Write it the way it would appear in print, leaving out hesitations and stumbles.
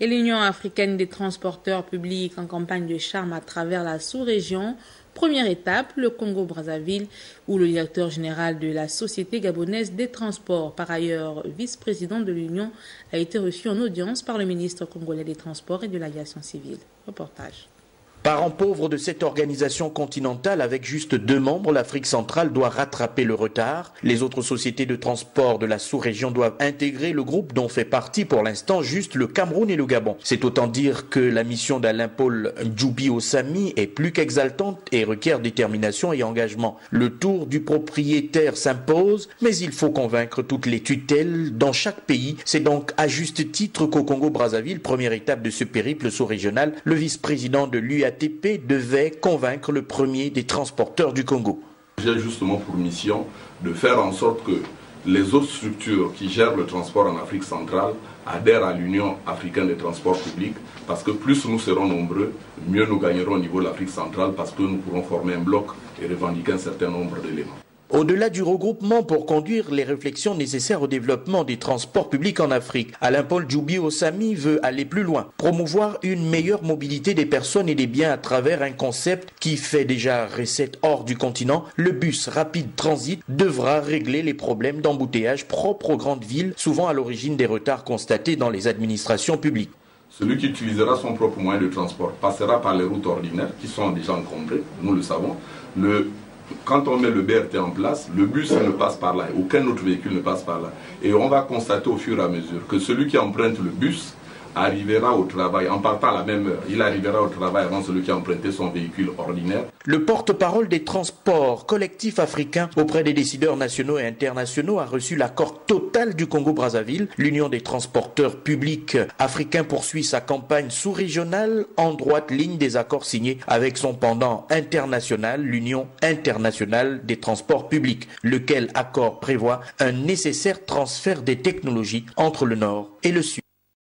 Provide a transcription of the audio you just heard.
Et l'Union africaine des transporteurs publics en campagne de charme à travers la sous-région. Première étape, le Congo-Brazzaville, où le directeur général de la Société gabonaise des transports, par ailleurs vice-président de l'Union, a été reçu en audience par le ministre congolais des Transports et de l'Aviation civile. Reportage. Parent pauvre de cette organisation continentale avec juste 2 membres, l'Afrique centrale doit rattraper le retard. Les autres sociétés de transport de la sous-région doivent intégrer le groupe dont fait partie pour l'instant juste le Cameroun et le Gabon. C'est autant dire que la mission d'Alain-Paul Djoubi Osami est plus qu'exaltante et requiert détermination et engagement. Le tour du propriétaire s'impose, mais il faut convaincre toutes les tutelles dans chaque pays. C'est donc à juste titre qu'au Congo-Brazzaville, première étape de ce périple sous-régional, le vice-président de l'UATP devait convaincre le premier des transporteurs du Congo. J'ai justement pour mission de faire en sorte que les autres structures qui gèrent le transport en Afrique centrale adhèrent à l'Union africaine des transports publics, parce que plus nous serons nombreux, mieux nous gagnerons au niveau de l'Afrique centrale, parce que nous pourrons former un bloc et revendiquer un certain nombre d'éléments. Au-delà du regroupement pour conduire les réflexions nécessaires au développement des transports publics en Afrique, Alain-Paul Djoubi Osami veut aller plus loin, promouvoir une meilleure mobilité des personnes et des biens à travers un concept qui fait déjà recette hors du continent. Le bus rapide transit devra régler les problèmes d'embouteillage propres aux grandes villes, souvent à l'origine des retards constatés dans les administrations publiques. Celui qui utilisera son propre moyen de transport passera par les routes ordinaires qui sont déjà encombrées, nous le savons. Quand on met le BRT en place, le bus ne passe par là, aucun autre véhicule ne passe par là. Et on va constater au fur et à mesure que celui qui emprunte le bus arrivera au travail, en partant à la même heure, il arrivera au travail avant celui qui a emprunté son véhicule ordinaire. Le porte-parole des transports collectifs africains auprès des décideurs nationaux et internationaux a reçu l'accord total du Congo-Brazzaville. L'Union des transporteurs publics africains poursuit sa campagne sous-régionale en droite ligne des accords signés avec son pendant international, l'Union internationale des transports publics, lequel accord prévoit un nécessaire transfert des technologies entre le Nord et le Sud.